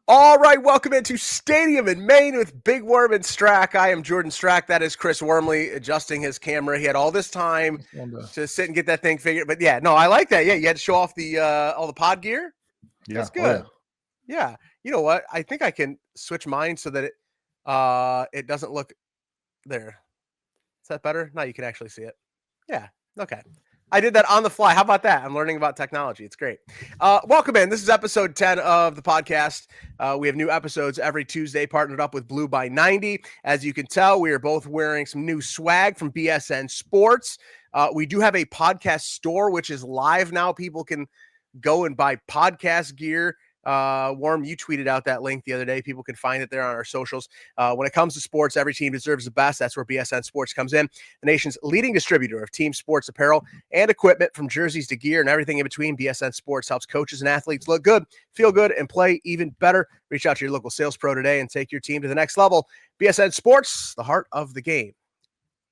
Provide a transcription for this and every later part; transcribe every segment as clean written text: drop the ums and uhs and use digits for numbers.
All right, welcome into Stadium in Maine with Big Worm and Strack. I am Jordan Strack. That is Chris Wormley adjusting his camera. He had all this time to sit and get that thing figured. But yeah, no, I like that. Yeah, you had to show off the all the pod gear. Yeah, that's good. Yeah, you know what? I think I can switch mine so that it doesn't look there. Is that better? Now you can actually see it. Yeah. Okay. I did that on the fly. How about that? I'm learning about technology. It's great. Welcome in. This is episode 10 of the podcast. We have new episodes every Tuesday, partnered up with Blue by 90. As you can tell, we are both wearing some new swag from BSN Sports. We do have a podcast store, which is live now. People can go and buy podcast gear. Worm, you tweeted out that link the other day. People can find it there on our socials. When it comes to sports, every team deserves the best. That's where BSN Sports comes in. The nation's leading distributor of team sports apparel and equipment, from jerseys to gear and everything in between. BSN Sports helps coaches and athletes look good, feel good, and play even better. Reach out to your local sales pro today and take your team to the next level. BSN Sports, the heart of the game.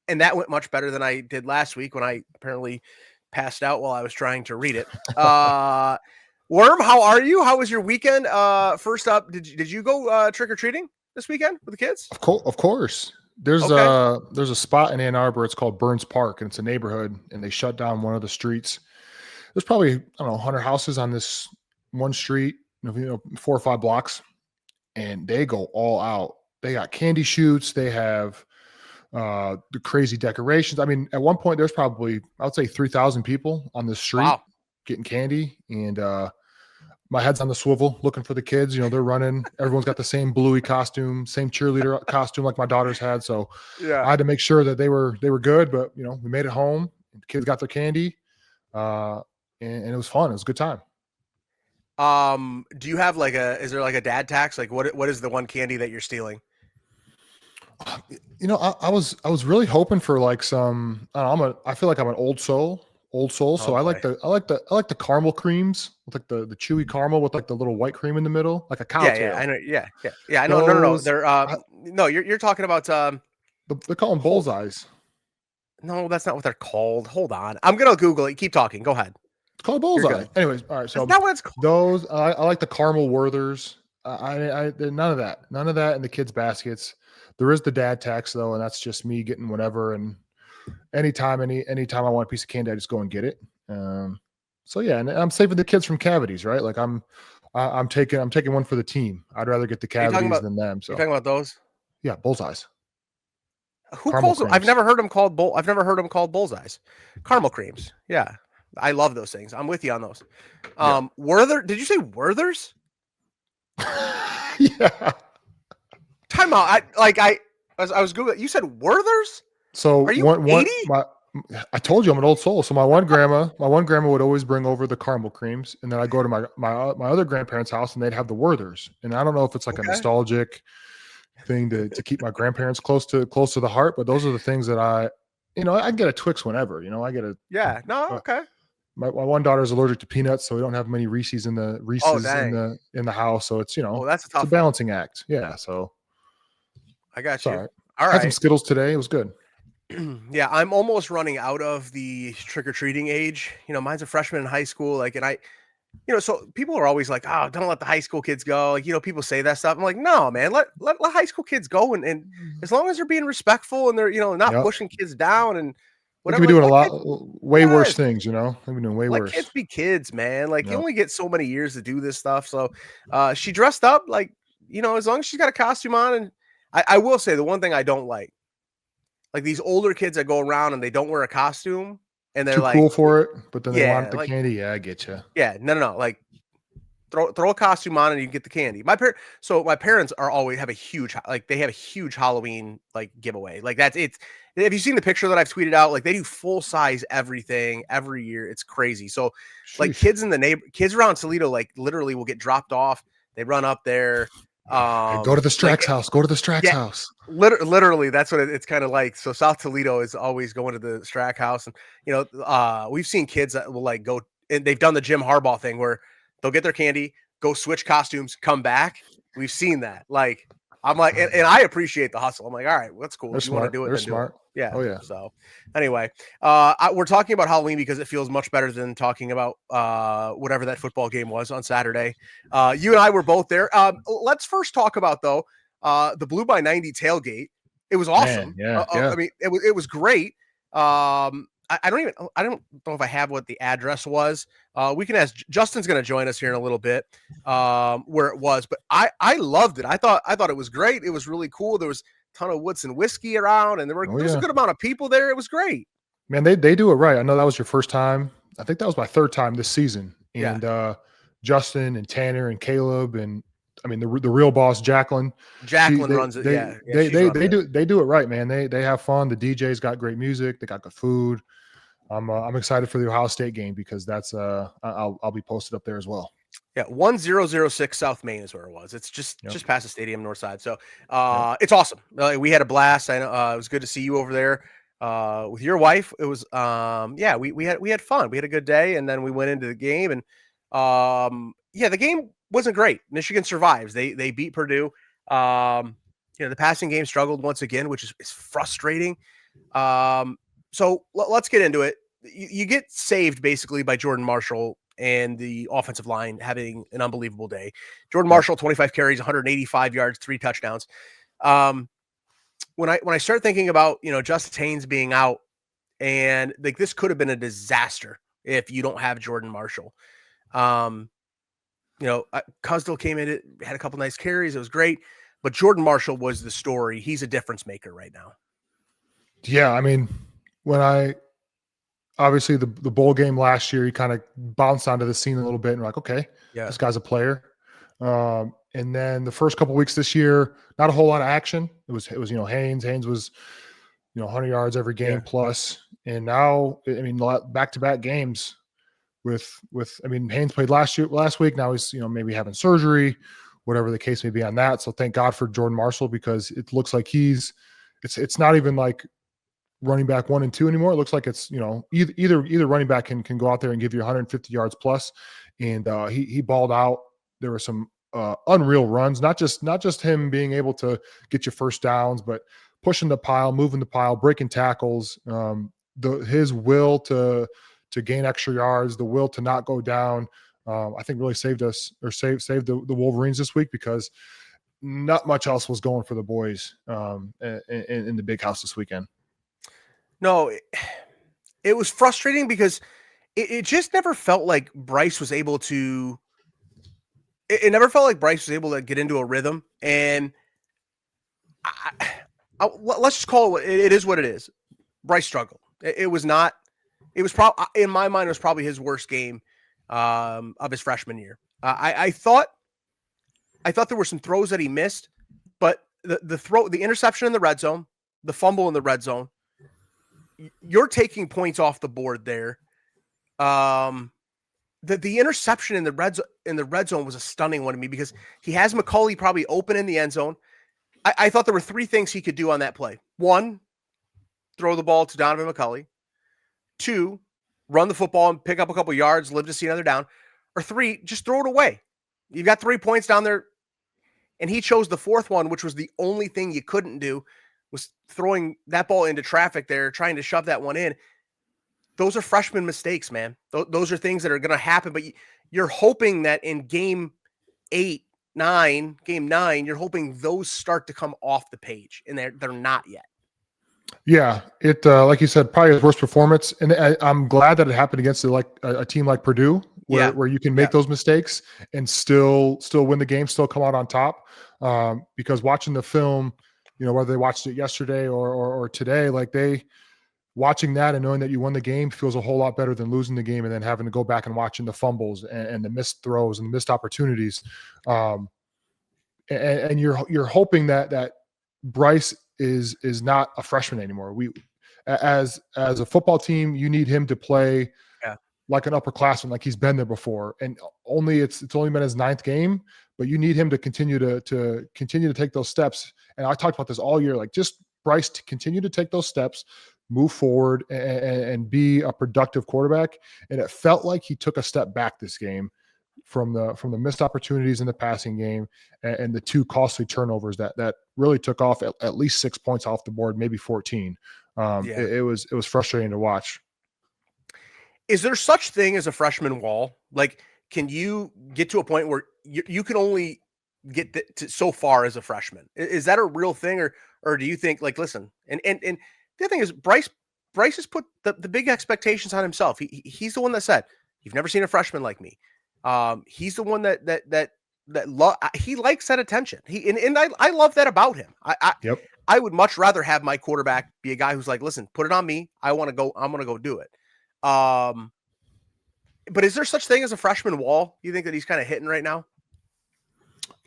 And that went much better than I did last week when I apparently passed out while I was trying to read it. Worm, how are you? How was your weekend? First up, did you go trick-or-treating this weekend with the kids? Of course. There's a spot in Ann Arbor. It's called Burns Park, and it's a neighborhood, and they shut down one of the streets. There's probably, 100 houses on this one street, 4 or 5 blocks, and they go all out. They got candy shoots. They have the crazy decorations. I mean, at one point, there's probably, I would say 3,000 people on the street. Wow. Getting candy, and my head's on the swivel looking for the kids. They're running. Everyone's got the same bluey costume, same cheerleader costume like my daughter's had. So I had to make sure that they were good, but we made it home. The kids got their candy, and it was fun. It was a good time. Do you have is there like a dad tax? Like what is the one candy that you're stealing? I was really hoping for like some, I feel like I'm an old soul. So I like the caramel creams with like the chewy caramel with like the little white cream in the middle, like a cow tail. Yeah, I know. Yeah. I know. No. They're no. You're talking about they call them bullseyes. No, that's not what they're called. Hold on, I'm gonna Google it. Keep talking. Go ahead. It's called bullseye. Anyways, all right. So that's what it's called. Those I like the caramel Werthers. I none of that in the kids' baskets. There is the dad tax though, and that's just me getting whatever. And anytime I want a piece of candy, I just go and get it. So yeah, and I'm saving the kids from cavities, right? Like I'm taking one for the team. I'd rather get the cavities than them. So you're talking about those? Yeah, bullseyes. Who calls them? I've never heard them called bullseyes. Caramel creams. Yeah, I love those things. I'm with you on those. Werther? Did you say Werthers? Yeah. Time out. I was Googling. You said Werthers? So are you 80? I told you I'm an old soul. So my one grandma would always bring over the caramel creams, and then I go to my other grandparents' house, and they'd have the Werthers. And I don't know if it's like a nostalgic thing to keep my grandparents close to the heart, but those are the things that I get a Twix whenever. I get a okay. My one daughter's allergic to peanuts, so we don't have many Reese's in the house. So it's that's it's a balancing act. Yeah. So I got you. All right. I had some Skittles today. It was good. Yeah, I'm almost running out of the trick-or-treating age. Mine's a freshman in high school. So people are always like, "Oh, don't let the high school kids go." People say that stuff. I'm like, "No, man, let high school kids go, and as long as they're being respectful and they're not pushing kids down and whatever." We could be doing way worse things. We've been doing way worse. Kids be kids, man. You only get so many years to do this stuff. So she dressed up as long as she's got a costume on. And I will say the one thing I don't like these older kids that go around and they don't wear a costume and they're too cool for it, but then they want the candy. Yeah, I get you. Yeah, no. Throw a costume on and you get the candy. My parents are always have a huge Halloween giveaway. That's it. Have you seen the picture that I've tweeted out? They do full size everything every year. It's crazy. So kids kids around Toledo literally will get dropped off. They run up there. Go to the Strack's house. Go to the Strack's house. Literally, that's what it's kind of like. So South Toledo is always going to the Strack house, and we've seen kids that will go, and they've done the Jim Harbaugh thing where they'll get their candy, go switch costumes, come back. We've seen that. I'm like, and I appreciate the hustle. I'm like, all right, that's cool. They're if you want to do it, they're smart. Yeah. Oh yeah. So anyway, we're talking about Halloween because it feels much better than talking about whatever that football game was on Saturday. You and I were both there. Let's first talk about though the Blue by 90 tailgate. It was awesome. Man, yeah. I mean, it was great. I don't know if I have what the address was. We can ask. Justin's going to join us here in a little bit where it was, but I loved it. I thought it was great. It was really cool. There was a ton of Woodson whiskey around, and there was a good amount of people there. It was great. Man, they do it right. I know that was your first time. I think that was my third time this season. And Justin and Tanner and Caleb and I mean the real boss Jacqueline. Jacqueline runs it. They do it right, man. They have fun. The DJ's got great music. They got good food. I'm excited for the Ohio State game because that's I'll be posted up there as well. Yeah, 1006 South Main is where it was. It's just past the stadium, north side. So it's awesome. We had a blast. I know it was good to see you over there with your wife. It was we had fun. We had a good day, and then we went into the game, and the game wasn't great. Michigan survives. They beat Purdue. The passing game struggled once again, which is frustrating. So let's get into it. You get saved basically by Jordan Marshall and the offensive line having an unbelievable day. Jordan Marshall, 25 carries, 185 yards, 3 touchdowns. When I start thinking about, Justice Haynes being out, and like this could have been a disaster if you don't have Jordan Marshall. Cusdell came in, had a couple nice carries. It was great, but Jordan Marshall was the story. He's a difference maker right now. Yeah. I mean, obviously the bowl game last year, he kind of bounced onto the scene a little bit and we're like, okay, this guy's a player. And then the first couple of weeks this year, not a whole lot of action. It was Haynes was, 100 yards every game plus. And now, I mean, back-to-back games with Haynes played last week. Now he's, maybe having surgery, whatever the case may be on that. So thank God for Jordan Marshall, because it looks like it's not even like running back 1 and 2 anymore. It looks like it's, either running back can go out there and give you 150 yards plus. And he balled out. There were some unreal runs, not just him being able to get you first downs, but pushing the pile, moving the pile, breaking tackles, his will to gain extra yards, the will to not go down, I think really saved us, or saved the Wolverines this week, because not much else was going for the boys in the big house this weekend. No, it was frustrating because it just never felt like Bryce was able to. It never felt like Bryce was able to get into a rhythm, and let's just call it. It is what it is. Bryce struggled. It was not. It was probably, in my mind, it was probably his worst game of his freshman year. I thought there were some throws that he missed, but the interception in the red zone, the fumble in the red zone, you're taking points off the board there. The interception in the red zone was a stunning one to me, because he has McCulley probably open in the end zone. I thought there were 3 things he could do on that play. 1, throw the ball to Donovan McCulley. 2, run the football and pick up a couple yards, live to see another down. Or 3, just throw it away. You've got 3 points down there. And he chose the 4th one, which was the only thing you couldn't do, was throwing that ball into traffic there, trying to shove that one in. Those are freshman mistakes, man. Those are things that are going to happen, but you're hoping that in game 9, you're hoping those start to come off the page, and they're not yet. Yeah, it like you said, probably his worst performance, and I'm glad that it happened against a team like Purdue, where you can make those mistakes and still win the game, still come out on top. Because watching the film, whether they watched it yesterday or today, watching that and knowing that you won the game feels a whole lot better than losing the game and then having to go back and watching the fumbles and the missed throws and the missed opportunities. And you're hoping that Bryce is not a freshman anymore. We, as a football team, you need him to play like an upperclassman, like he's been there before. And it's only been his 9th game, but you need him to continue to take those steps. And I talked about this all year, just Bryce to continue to take those steps, move forward, and be a productive quarterback. And it felt like he took a step back this game from the missed opportunities in the passing game and the 2 costly turnovers that really took off at least 6 points off the board, maybe 14. Yeah. It was frustrating to watch. Is there such thing as a freshman wall? Like, can you get to a point where you can only get to so far as a freshman? Is that a real thing, or do you think like, listen, and the other thing is Bryce has put the big expectations on himself. He's the one that said, "You've never seen a freshman like me." He's the one that he likes that attention. I love that about him. Yep. I would much rather have my quarterback be a guy who's like, listen, put it on me. I'm gonna go do it. But is there such thing as a freshman wall? You think that he's kind of hitting right now?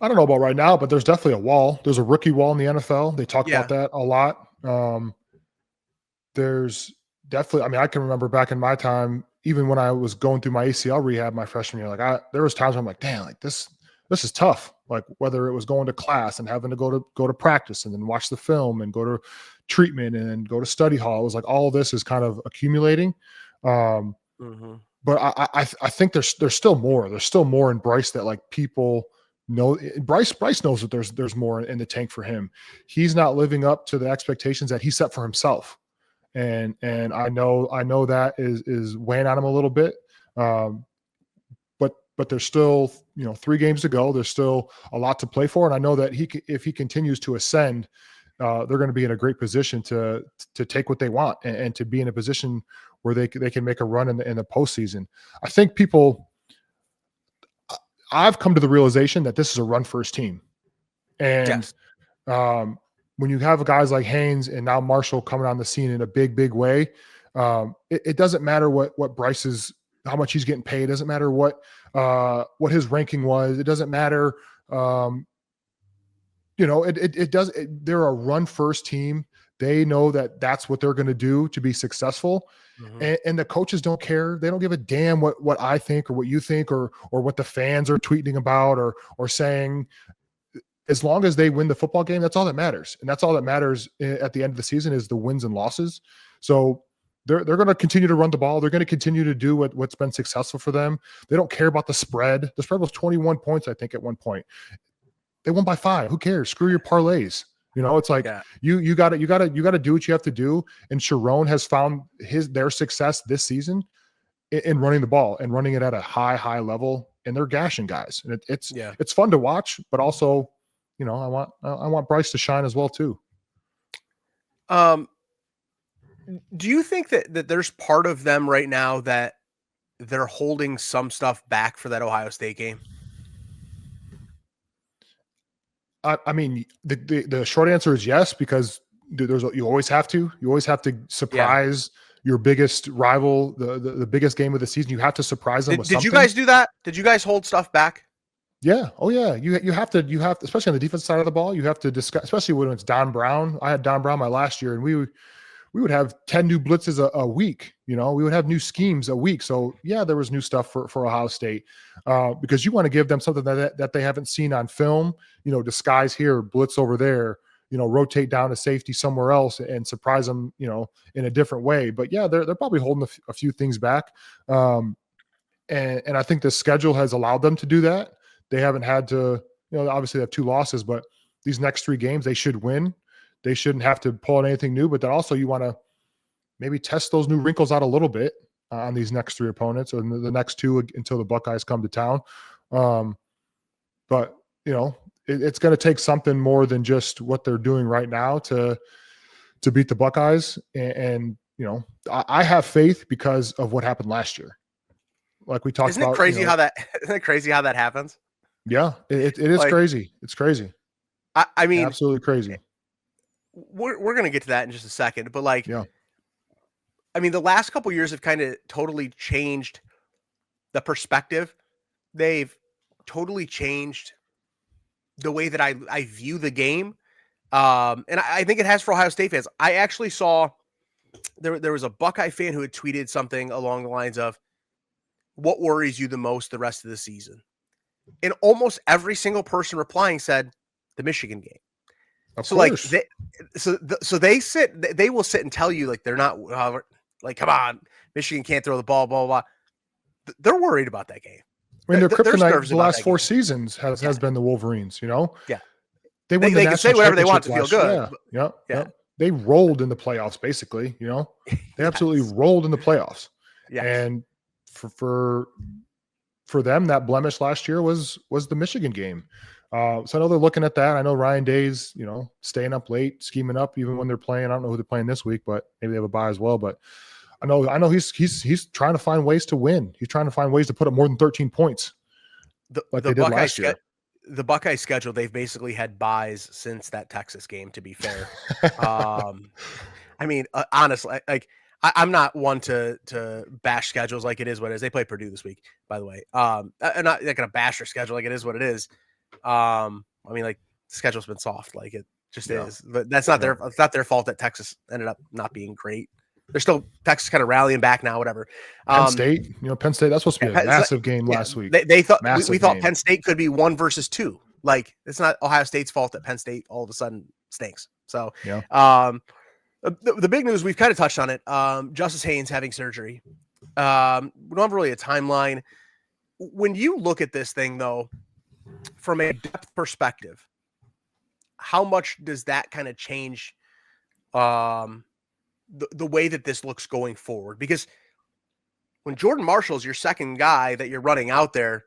I don't know about right now, but there's definitely a wall. There's a rookie wall in the NFL. They talk about that a lot. There's definitely, I mean, I can remember back in my time, even when I was going through my ACL rehab my freshman year, like there was times where I'm like, damn, like this is tough. Like whether it was going to class and having to go to practice and then watch the film and go to treatment and then go to study hall. It was like all of this is kind of accumulating. But I think there's still more. There's still more in Bryce that like people know. Bryce knows that there's more in the tank for him. He's not living up to the expectations that he set for himself. And I know that is weighing on him a little bit. But there's still, 3 games to go. There's still a lot to play for. And I know that if he continues to ascend, they're going to be in a great position to take what they want and to be in a position where they can make a run in the postseason. I think I've come to the realization that this is a run first team. And when you have guys like Haynes and now Marshall coming on the scene in a big way, it doesn't matter what Bryce's, how much he's getting paid. It doesn't matter what his ranking was. It doesn't matter. They're a run first team. They know that that's what they're going to do to be successful. And the coaches don't care. They don't give a damn what I think or what you think or what the fans are tweeting about or saying. As long as they win the football game, that's all that matters. And that's all that matters at the end of the season is the wins and losses. So they're going to continue to run the ball. They're going to continue to do what's been successful for them. They don't care about the spread. The spread was 21 points, I think, at one point. They won by 5. Who cares? Screw your parlays. It's like you got to do what you have to do. And Sharon has found their success this season in running the ball and running it at a high level. And they're gashing guys. And it's fun to watch, but also, I want Bryce to shine as well too. Do you think that there's part of them right now that they're holding some stuff back for that Ohio State game? I mean, the short answer is yes, because you always have to. You always have to surprise your biggest rival, the biggest game of the season. You have to surprise them with something. Did you guys do that? Did you guys hold stuff back? Yeah. Oh yeah. You have to, especially on the defense side of the ball, you have to discuss, especially when it's Don Brown. I had Don Brown my last year and we would have 10 new blitzes a week. We would have new schemes a week. So yeah, there was new stuff for Ohio State because you want to give them something that they haven't seen on film, disguise here, blitz over there, rotate down to safety somewhere else and surprise them, in a different way. But yeah, they're probably holding a few things back. And I think the schedule has allowed them to do that. They haven't had to, obviously they have 2 losses, but these next 3 games they should win. They shouldn't have to pull out anything new, but then also you want to maybe test those new wrinkles out a little bit on these next 3 opponents or the next 2 until the Buckeyes come to town. But it's going to take something more than just what they're doing right now to beat the Buckeyes. And I have faith because of what happened last year. Like we talked about. Isn't it crazy how that happens? Yeah, it is crazy. It's crazy. I mean, absolutely crazy. We're going to get to that in just a second, but I mean, the last couple of years have kind of totally changed the perspective. They've totally changed the way that I view the game. And I think it has for Ohio State fans. I actually saw there was a Buckeye fan who had tweeted something along the lines of, "What worries you the most the rest of the season?" And almost every single person replying said the Michigan game. Of so course. they will sit and tell you like they're not like, come on, Michigan can't throw the ball, blah, blah, blah. They're worried about that game. I mean, their kryptonite the last 4 seasons has been the Wolverines, Yeah. They can say whatever they want to feel good. Yeah. they rolled in the playoffs, basically. They absolutely Yes. rolled in the playoffs. Yes. And for them, that blemish last year was the Michigan game. So I know they're looking at that. I know Ryan Day's, staying up late, scheming up, even when they're playing. I don't know who they're playing this week, but maybe they have a bye as well. But I know he's trying to find ways to win. He's trying to find ways to put up more than 13 points, like they did last year. The Buckeye schedule, they've basically had buys since that Texas game, to be fair. I mean, honestly, like I'm not one to bash schedules. Like, it is what it is. They play Purdue this week, by the way. I'm not like gonna bash their schedule. Like, it is what it is. I mean, like, the schedule's been soft. Like, it just is. But that's not it's not their fault that Texas ended up not being great. They're still Texas kind of rallying back now, whatever. Penn State, Penn State, that's supposed to be a massive game last week. They thought we thought Penn State could be 1 versus 2. Like, it's not Ohio State's fault that Penn State all of a sudden stinks. So, the big news, we've kind of touched on it. Justice Haynes having surgery. We don't have really a timeline. When you look at this thing, though, from a depth perspective, how much does that kind of change the way that this looks going forward? Because when Jordan Marshall's your second guy that you're running out there,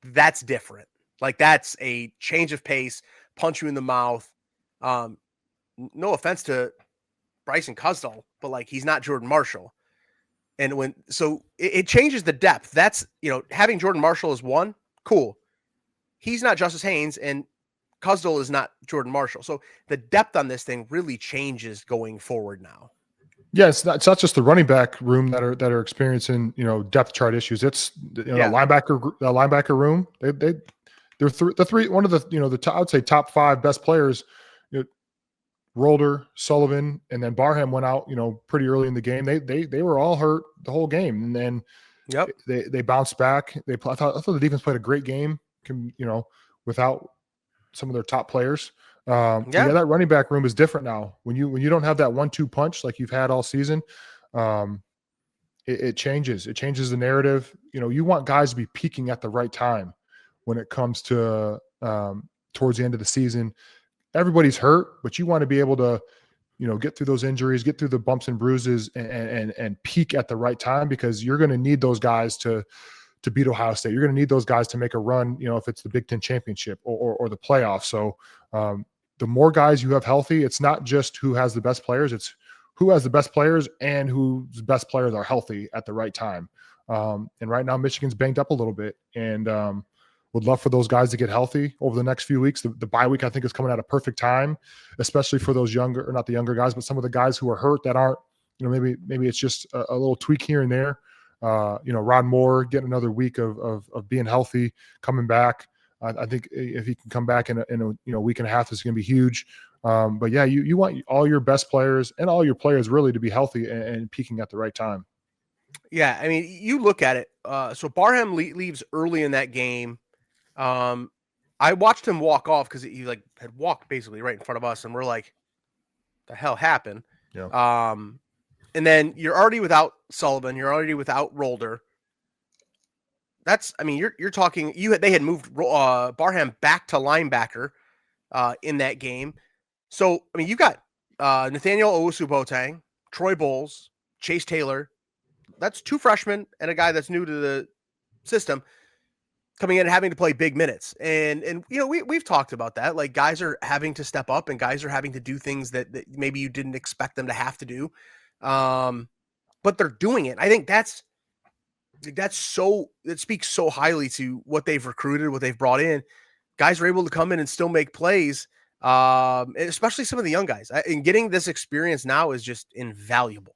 that's different. Like, that's a change of pace, punch you in the mouth. No offense to Bryson Cusdall, but like, he's not Jordan Marshall. And it changes the depth. That's, having Jordan Marshall as one, cool. He's not Justice Haynes, and Cusdall is not Jordan Marshall. So the depth on this thing really changes going forward now. Yeah, it's not just the running back room that are experiencing, depth chart issues. It's linebacker room. They're the three, one of the top, I would say top 5 best players. Rolder, Sullivan, and then Barham went out, pretty early in the game. They were all hurt the whole game, and then they bounced back. I thought the defense played a great game, without some of their top players. That running back room is different now. When you don't have that 1-2 punch like you've had all season, it changes. It changes the narrative. You want guys to be peaking at the right time when it comes to towards the end of the season. Everybody's hurt, but you want to be able to, get through those injuries, get through the bumps and bruises, and peak at the right time, because you're going to need those guys to beat Ohio State. You're going to need those guys to make a run, if it's the Big Ten championship or the playoffs. So the more guys you have healthy, it's not just who has the best players, it's who has the best players and whose best players are healthy at the right time. And right now, Michigan's banged up a little bit, and would love for those guys to get healthy over the next few weeks. The bye week, I think, is coming at a perfect time, especially for those younger, or not the younger guys, but some of the guys who are hurt that aren't, maybe it's just a little tweak here and there. Rod Moore getting another week of being healthy, coming back. I think if he can come back in a week and a half, it's going to be huge. But yeah, you want all your best players and all your players really to be healthy and peaking at the right time. Yeah, I mean, you look at it. So Barham leaves early in that game. I watched him walk off because he had walked basically right in front of us, and we're like, the hell happened? Yeah. And then you're already without Sullivan, you're already without Rolder. You're talking, they had moved Barham back to linebacker in that game. So, you got Nathaniel Owusu-Boateng, Troy Bowles, Chase Taylor. That's 2 freshmen and a guy that's new to the system coming in and having to play big minutes. And we've talked about that. Like, guys are having to step up, and guys are having to do things that maybe you didn't expect them to have to do. But they're doing it. I think it speaks so highly to what they've recruited, what they've brought in. Guys are able to come in and still make plays, especially some of the young guys. And getting this experience now is just invaluable.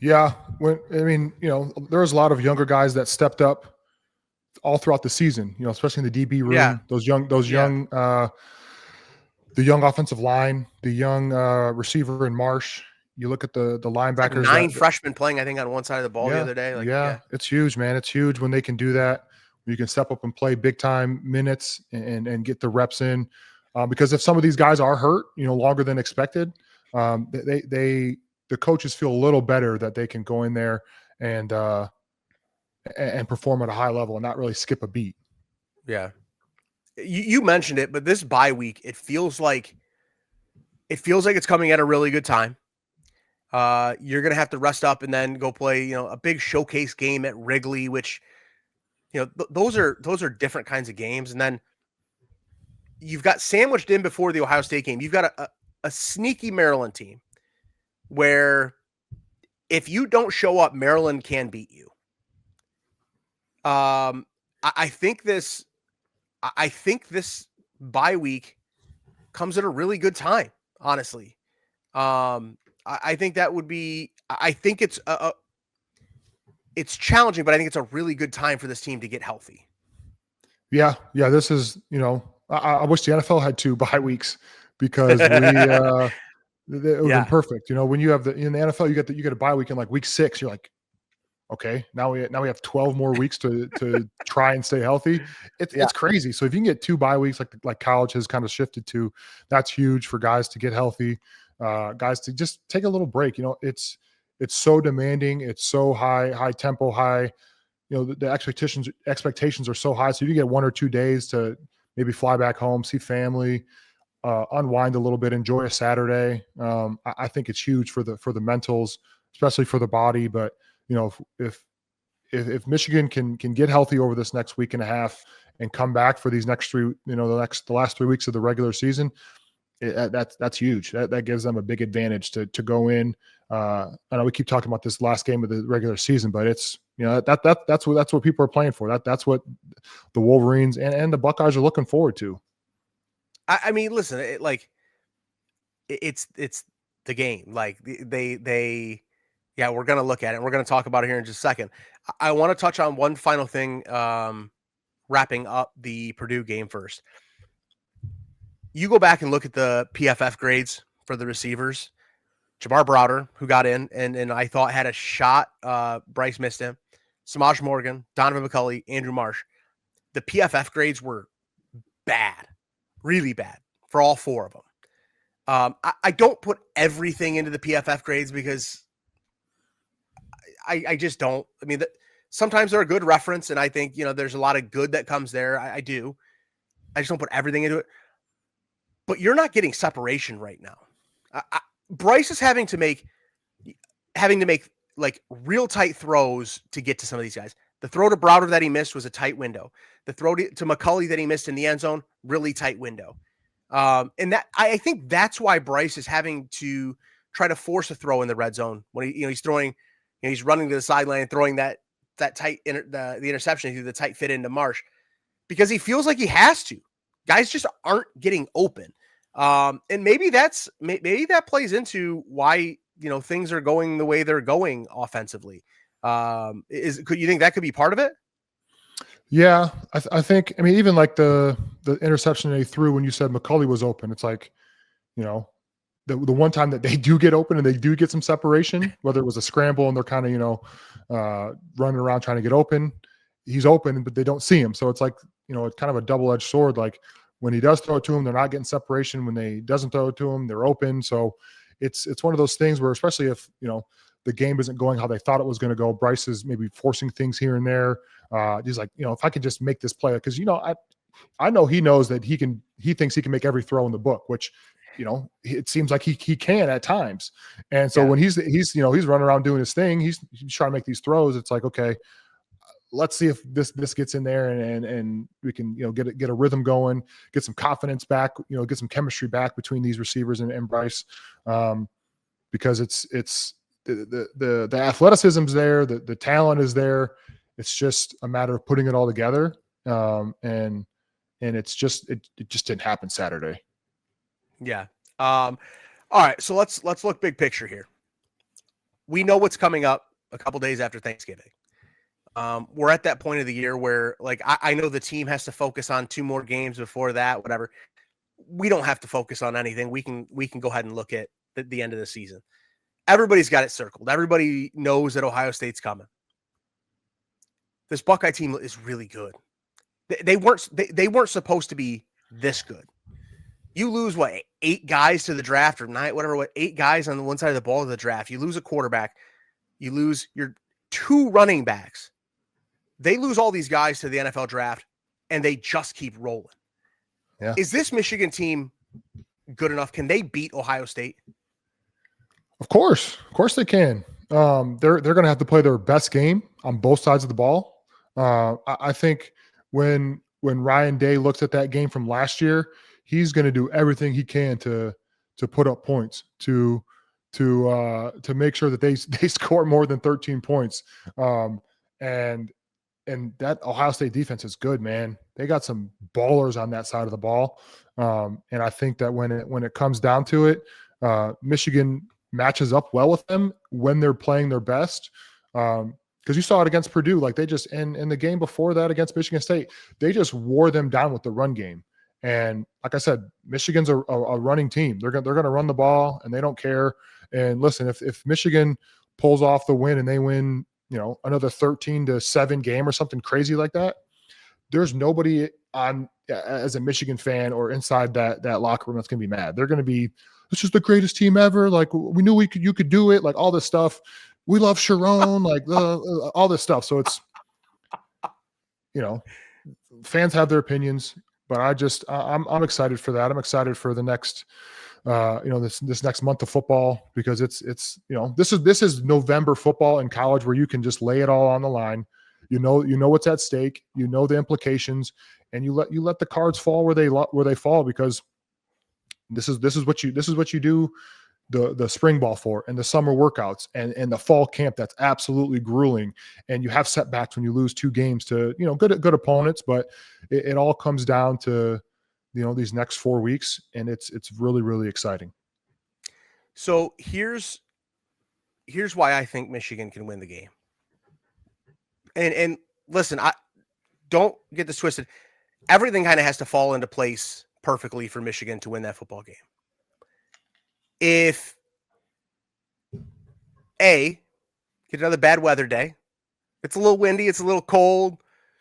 Yeah. There was a lot of younger guys that stepped up all throughout the season, especially in the DB room. Yeah. The young offensive line, the young receiver in Marsh. You look at the linebackers. 9 freshmen playing, I think, on one side of the ball the other day. It's huge, man. It's huge when they can do that. You can step up and play big time minutes and get the reps in. Because if some of these guys are hurt, longer than expected, the coaches feel a little better that they can go in there and perform at a high level and not really skip a beat. Yeah. You mentioned it, but this bye week, it feels like It feels like it's coming at a really good time. You're going to have to rest up and then go play, a big showcase game at Wrigley, which, those are different kinds of games. And then you've got sandwiched in before the Ohio State game. You've got a sneaky Maryland team where if you don't show up, Maryland can beat you. I think this bye week comes at a really good time, honestly. I think that would be, I think it's it's challenging, but I think it's a really good time for this team to get healthy. Yeah. This is, I wish the NFL had 2 bye weeks because it would have been perfect. When you have in the NFL, you get a bye week in like week 6. You're like, okay, now we have 12 more weeks to try and stay healthy. It's crazy. So if you can get 2 bye weeks, like college has kind of shifted to, that's huge for guys to get healthy, guys to just take a little break. It's so demanding. It's so high tempo, high. The expectations are so high. So you get 1 or 2 days to maybe fly back home, see family, unwind a little bit, enjoy a Saturday. I think it's huge for the mentals, especially for the body. But if Michigan can get healthy over this next week and a half and come back for these next 3, the last 3 weeks of the regular season, that's huge. That gives them a big advantage to go in. I know we keep talking about this last game of the regular season, but it's that's what people are playing for. That's what the Wolverines and the Buckeyes are looking forward to. I mean, listen, it's the game. Like they we're going to look at it. We're going to talk about it here in just a second. I want to touch on one final thing, wrapping up the Purdue game first. You go back and look at the PFF grades for the receivers. Jamar Browder, who got in and I thought had a shot. Bryce missed him. Samaj Morgan, Donovan McCulley, Andrew Marsh. The PFF grades were bad, really bad for all 4 of them. I don't put everything into the PFF grades because I just don't. I mean, sometimes they're a good reference, and I think, there's a lot of good that comes there. I do. I just don't put everything into it. But you're not getting separation right now. Bryce is having to make like real tight throws to get to some of these guys. The throw to Browder that he missed was a tight window. The throw to McCulley that he missed in the end zone, really tight window. And that I think that's why Bryce is having to try to force a throw in the red zone when he's throwing. He's running to the sideline and throwing that tight the interception through the tight fit into Marsh because he feels like he has to. Guys just aren't getting open. And maybe that plays into why, things are going the way they're going offensively. Could you think that could be part of it? Yeah, I think, even like the interception that he threw when you said McCulley was open, it's like, the one time that they do get open and they do get some separation, whether it was a scramble and they're kind of, running around trying to get open, he's open, but they don't see him. So it's like, it's kind of a double-edged sword. Like when he does throw it to him, they're not getting separation. When they doesn't throw it to him, they're open. So it's one of those things where, especially if, the game isn't going how they thought it was going to go, Bryce is maybe forcing things here and there. He's like, if I could just make this play, because, I know he knows that he thinks he can make every throw in the book, which, it seems like he can at times. And so when he's running around doing his thing, he's trying to make these throws. It's like, okay, let's see if this gets in there and we can, get a rhythm going, get some confidence back, get some chemistry back between these receivers and Bryce. Because it's the athleticism's there, the talent is there. It's just a matter of putting it all together. And it just didn't happen Saturday. Yeah. All right. So let's look big picture here. We know what's coming up a couple days after Thanksgiving. We're at that point of the year where, like, I know the team has to focus on 2 more games before that, whatever. We don't have to focus on anything. We can go ahead and look at the end of the season. Everybody's got it circled. Everybody knows that Ohio State's coming. This Buckeye team is really good. They weren't supposed to be this good. You lose 8 guys to the draft or 9, whatever, 8 guys on the one side of the ball to the draft. You lose a quarterback. You lose your 2 running backs. They lose all these guys to the NFL draft, and they just keep rolling. Yeah. Is this Michigan team good enough? Can they beat Ohio State? Of course they can. They're going to have to play their best game on both sides of the ball. I think when Ryan Day looks at that game from last year, he's going to do everything he can to put up points, to make sure that they score more than 13 points. And that Ohio State defense is good, man. They got some ballers on that side of the ball. And I think that when it comes down to it, Michigan matches up well with them when they're playing their best. Because you saw it against Purdue, like they just in the game before that against Michigan State, they just wore them down with the run game. And like I said, Michigan's a running team. They're going to run the ball, and they don't care. And listen, if Michigan pulls off the win and they win, another 13-7 game or something crazy like that, there's nobody on as a Michigan fan or inside that locker room that's going to be mad. They're going to be, this is the greatest team ever. Like, we knew you could do it. Like, all this stuff. We love Sharon, like all this stuff. So it's, fans have their opinions, but I'm excited for that. I'm excited for the next, this next month of football, because it's this is November football in college, where you can just lay it all on the line. You know what's at stake. You know the implications, and you let the cards fall where they fall, because this is what you do the spring ball for, and the summer workouts, and the fall camp that's absolutely grueling. And you have setbacks when you lose 2 games to good opponents, but it all comes down to these next 4 weeks, and it's really, really exciting. So here's why I think Michigan can win the game. And listen, I don't get this twisted. Everything kind of has to fall into place perfectly for Michigan to win that football game. If get another bad weather day, it's a little windy, it's a little cold.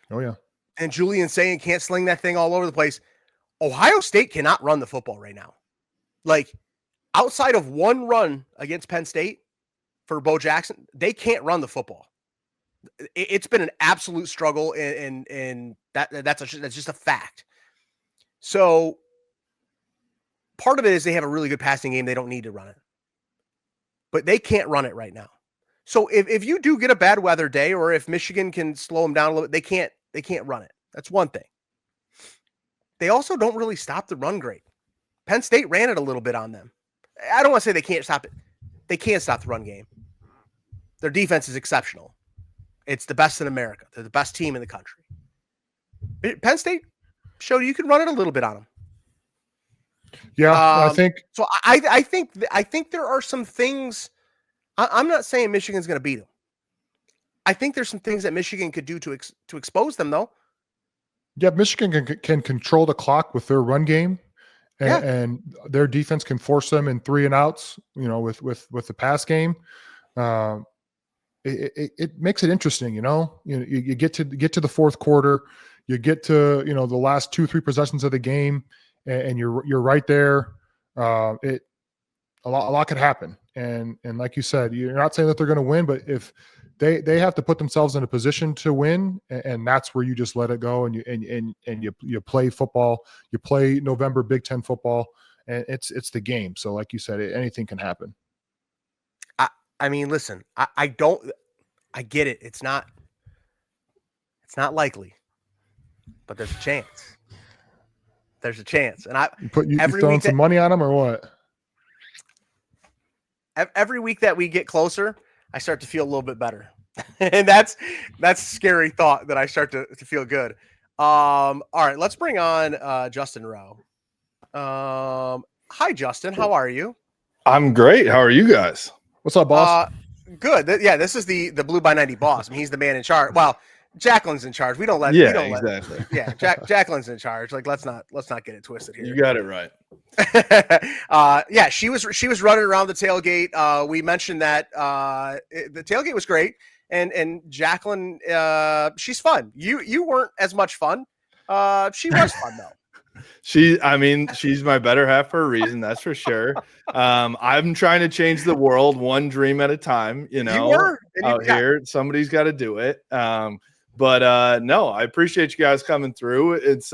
Oh yeah. And Julian saying can't sling that thing all over the place. Ohio State cannot run the football right now. Like, outside of one run against Penn State for Bo Jackson, they can't run the football. It's been an absolute struggle, and that's just a fact. So part of it is they have a really good passing game. They don't need to run it, but they can't run it right now. So if you do get a bad weather day, or if Michigan can slow them down a little bit, they can't run it. That's one thing. They also don't really stop the run great. Penn State ran it a little bit on them. I don't want to say they can't stop it. They can't stop the run game. Their defense is exceptional. It's the best in America. They're the best team in the country. Penn State showed you can run it a little bit on them. Yeah, I think so. I think there are some things. I'm not saying Michigan's going to beat them. I think there's some things that Michigan could do to expose them, though. Yeah, Michigan can control the clock with their run game, and their defense can force them in 3 and outs. With the pass game, it makes it interesting. You get to the fourth quarter, you get to the last 2-3 possessions of the game, and you're right there. A lot could happen, and like you said, you're not saying that they're going to win, but if they have to put themselves in a position to win, and that's where you just let it go, and you play football, you play November Big Ten football, and it's the game. So like you said, anything can happen. I mean, listen, I get it. It's not likely, but there's a chance. There's a chance, and you throwing some money on them or what? Every week that we get closer, I start to feel a little bit better. And that's a scary thought, that I start to feel good. All right, let's bring on Justin Rowe. Hi, Justin. How are you? I'm great. How are you guys? What's up, boss? Good. This is the Blue by 90 boss. I mean, he's the man in charge. Well, Jacqueline's in charge. Exactly. Jacqueline's in charge. Like, let's not get it twisted here. You got it right. She was running around the tailgate. We mentioned that the tailgate was great, and Jacqueline, she's fun. You weren't as much fun. She was fun though. She's my better half for a reason, that's for sure. I'm trying to change the world one dream at a time. You were out here. Somebody's got to do it. But no, I appreciate you guys coming through. It's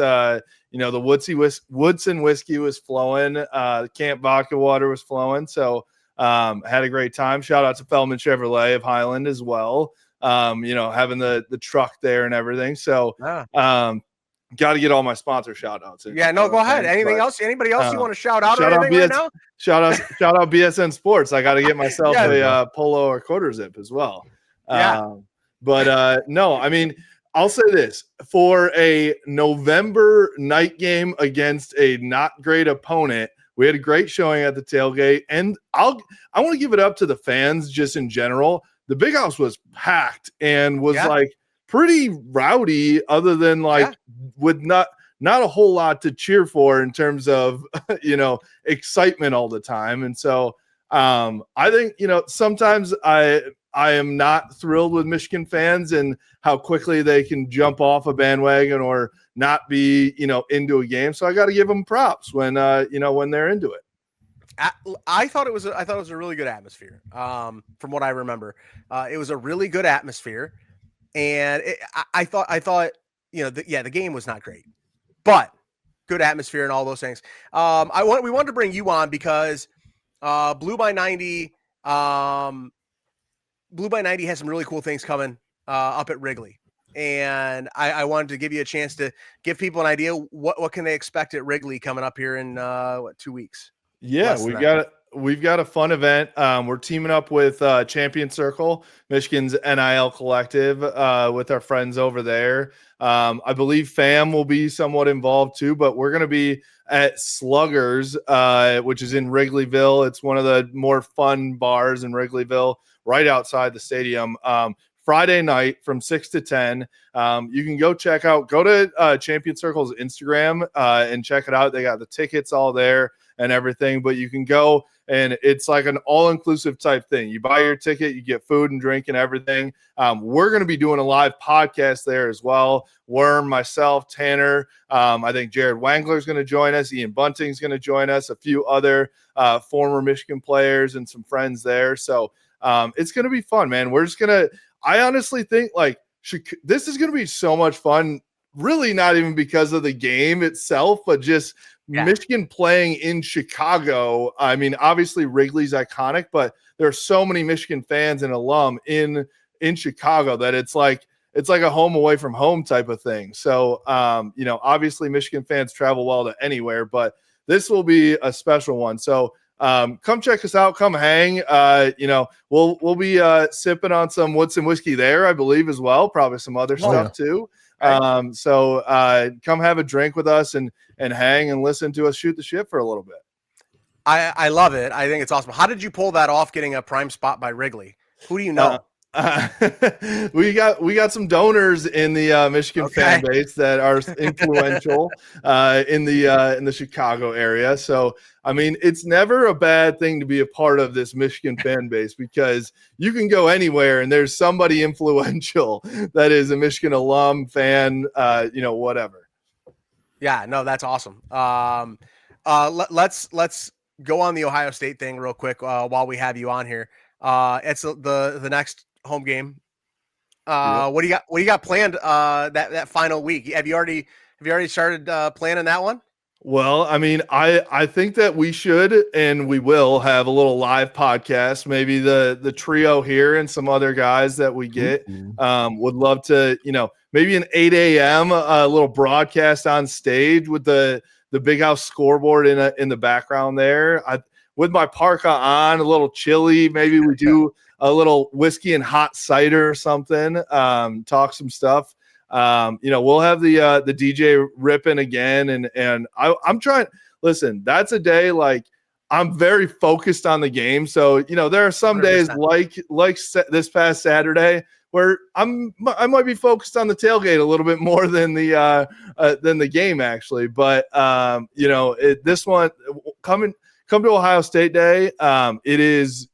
the Woodson whiskey was flowing. The Camp vodka water was flowing. So had a great time. Shout out to Feldman Chevrolet of Highland as well. Having the truck there and everything. So got to get all my sponsor shout outs. Yeah, no, go ahead. Anything else? Anybody else you want to shout out or anything right now? Shout out BSN Sports. I got to get myself a polo or quarter zip as well. No, I mean, I'll say this, for a November night game against a not great opponent, we had a great showing at the tailgate, and I want to give it up to the fans just in general. The big house was packed and was like pretty rowdy, other than with not a whole lot to cheer for in terms of excitement all the time. And so I think sometimes I am not thrilled with Michigan fans and how quickly they can jump off a bandwagon or not be into a game. So I got to give them props when they're into it. I thought it was a really good atmosphere. From what I remember, it was a really good atmosphere. And I thought, the game was not great, but good atmosphere and all those things. We wanted to bring you on because Blue by 90 has some really cool things coming up at Wrigley. And I wanted to give you a chance to give people an idea what can they expect at Wrigley coming up here in 2 weeks. Yeah, we've got a fun event. We're teaming up with Champion Circle, Michigan's NIL collective, with our friends over there. I believe FAM will be somewhat involved too, but we're going to be at Sluggers, which is in Wrigleyville. It's one of the more fun bars in Wrigleyville, right outside the stadium. Friday night from 6 to 10. You can go to Champion Circle's Instagram and check it out. They got the tickets all there and everything, but you can go and it's like an all-inclusive type thing. You buy your ticket, you get food and drink and everything. We're going to be doing a live podcast there as well. Worm, myself, Tanner. I think Jared Wangler's going to join us. Ian Bunting's going to join us. A few other former Michigan players and some friends there. So it's going to be fun, man. I honestly think this is going to be so much fun. Really not even because of the game itself, but just Michigan playing in Chicago. I mean, obviously Wrigley's iconic, but there are so many Michigan fans and alum in Chicago that it's like a home away from home type of thing. So, obviously Michigan fans travel well to anywhere, but this will be a special one. So come check us out. Come hang. We'll be sipping on some Woodson whiskey there, I believe, as well. Probably some other stuff too. So come have a drink with us and hang and listen to us shoot the shit for a little bit. I love it. I think it's awesome. How did you pull that off, getting a prime spot by Wrigley? Who do you know? We got some donors in the Michigan fan base that are influential in the Chicago area. So I mean, it's never a bad thing to be a part of this Michigan fan base, because you can go anywhere and there's somebody influential that is a Michigan alum, fan, whatever. Yeah, no, that's awesome. Let's go on the Ohio State thing real quick while we have you on here. It's the next home game. What do you got planned that final week? Have you already started planning that one? Well, I mean, I think that we should and we will have a little live podcast. Maybe the trio here and some other guys that we get would love to, maybe an 8 a.m. A little broadcast on stage with the Big House scoreboard in the background there. With my parka on, a little chilly. Maybe we do a little whiskey and hot cider or something. Talk some stuff. We'll have the DJ ripping again, and I'm trying. Listen, that's a day I'm very focused on the game. So there are some 100%. Days like this past Saturday where I might be focused on the tailgate a little bit more than the game actually. But this one come to Ohio State Day. It is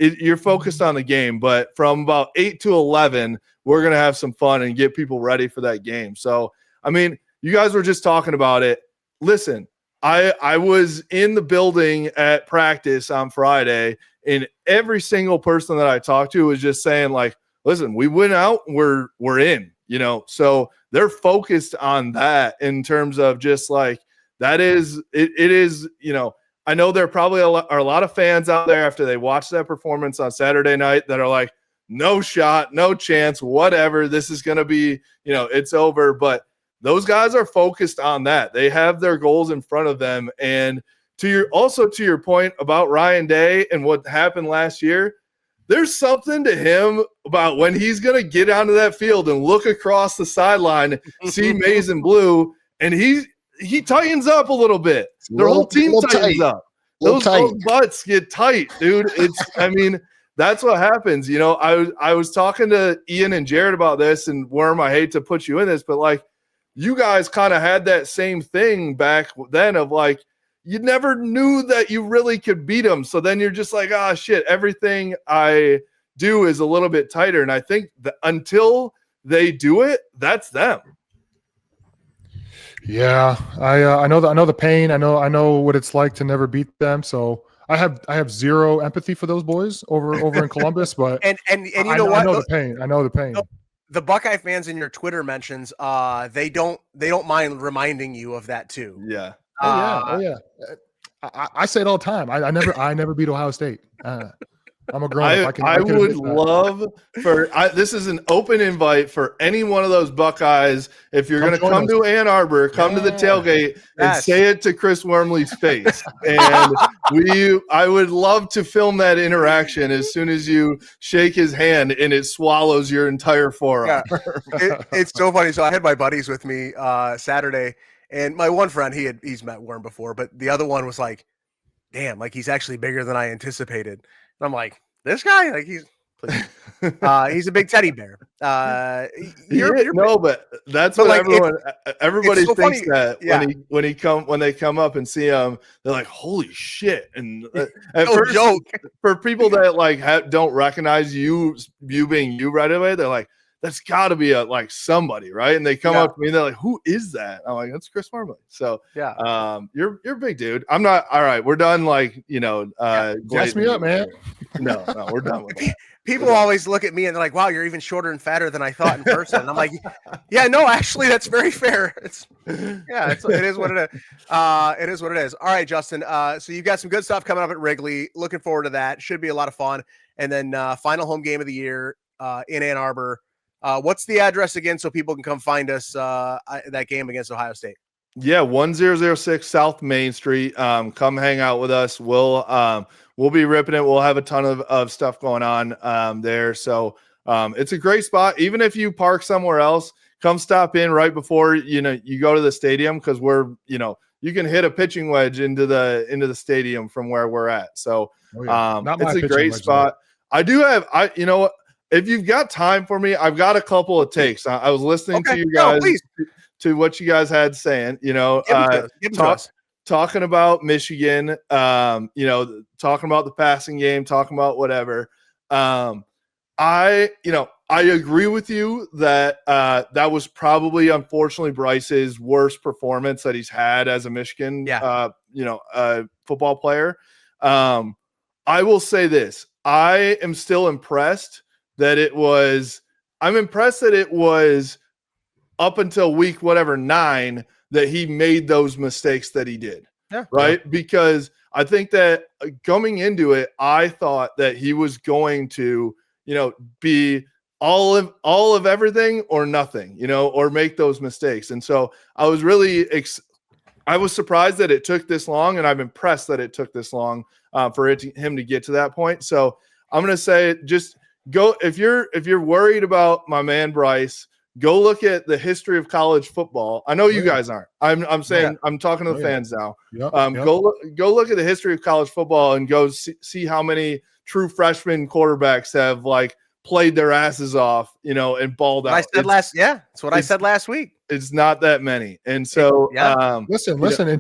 you're focused on the game, but from about 8 to 11. We're going to have some fun and get people ready for that game. So, I mean, you guys were just talking about it. Listen, I was in the building at practice on Friday, and every single person that I talked to was just saying listen, we went out, we're in, so they're focused on that in terms of just like that is it is, you know, I know there probably are a lot of fans out there after they watch that performance on Saturday night that are like, no shot, no chance, whatever. This is going to be, you know, it's over. But those guys are focused on that. They have their goals in front of them. And to your point about Ryan Day and what happened last year, there's something to him about when he's going to get onto that field and look across the sideline, see maize and blue, and he tightens up a little bit. Their whole team tightens up. Those butts get tight, dude. I mean, that's what happens. You know, I was talking to Ian and Jared about this, and Worm, I hate to put you in this, but like you guys kind of had that same thing back then of like, you never knew that you really could beat them. So then you're just like, ah, shit, everything I do is a little bit tighter. And I think that until they do it, that's them. Yeah, I know the pain. I know what it's like to never beat them. So I have zero empathy for those boys over in Columbus. But and you know what? I know the pain. I know the pain. The Buckeye fans in your Twitter mentions, they don't mind reminding you of that too. Yeah. Oh yeah. I say it all the time. I never beat Ohio State. I'm a grown up. I would love this is an open invite for any one of those Buckeyes. If you're going to come to Ann Arbor, come to the tailgate and say it to Chris Wormley's face. And I would love to film that interaction as soon as you shake his hand and it swallows your entire forearm. Yeah. It's so funny. So I had my buddies with me Saturday, and my one friend, he's met Worm before, but the other one was like, damn, like he's actually bigger than I anticipated. And I'm like, this guy, like he's a big teddy bear. But that's what everybody so thinks funny. That when they come up and see him, they're like, holy shit. And first, joke. For people that like don't recognize you being you right away, they're like, that's got to be somebody, right? And they come up to me and they're like, who is that? I'm like, that's Chris Wormley. So you're a big dude. I'm not. All right, we're done. Gas me up, man. No, we're done with that. People always look at me and they're like, wow, you're even shorter and fatter than I thought in person. And I'm like, yeah, no, actually, that's very fair. It is what it is. It is what it is. All right, Justin. So you've got some good stuff coming up at Wrigley. Looking forward to that. Should be a lot of fun. And then final home game of the year in Ann Arbor. What's the address again so people can come find us that game against Ohio State? Yeah, 1006 South Main Street. Come hang out with us. We'll be ripping it. We'll have a ton of stuff going on there. So it's a great spot. Even if you park somewhere else, come stop in right before you go to the stadium, because you can hit a pitching wedge into the stadium from where we're at. So it's a great spot. If you've got time for me, I've got a couple of takes. I was listening to you guys, to what you guys had saying, talking about Michigan, talking about the passing game, talking about whatever. I agree with you that that was probably, unfortunately, Bryce's worst performance that he's had as a Michigan, football player. I will say this: I am still impressed. I'm impressed that it was up until week 9 that he made those mistakes that he did. Yeah. Right. Yeah. Because I think that coming into it, I thought that he was going to, be all of everything or nothing, or make those mistakes. And so I was really, I was surprised that it took this long, and I'm impressed that it took this long for him to get to that point. So I'm going to say, just go, if you're worried about my man Bryce, go look at the history of college football. I know you guys aren't. I'm saying, I'm talking to the fans now. Go look at the history of college football and go see how many true freshman quarterbacks have played their asses off, and balled out. That's what I said last week. It's not that many. And so listen, in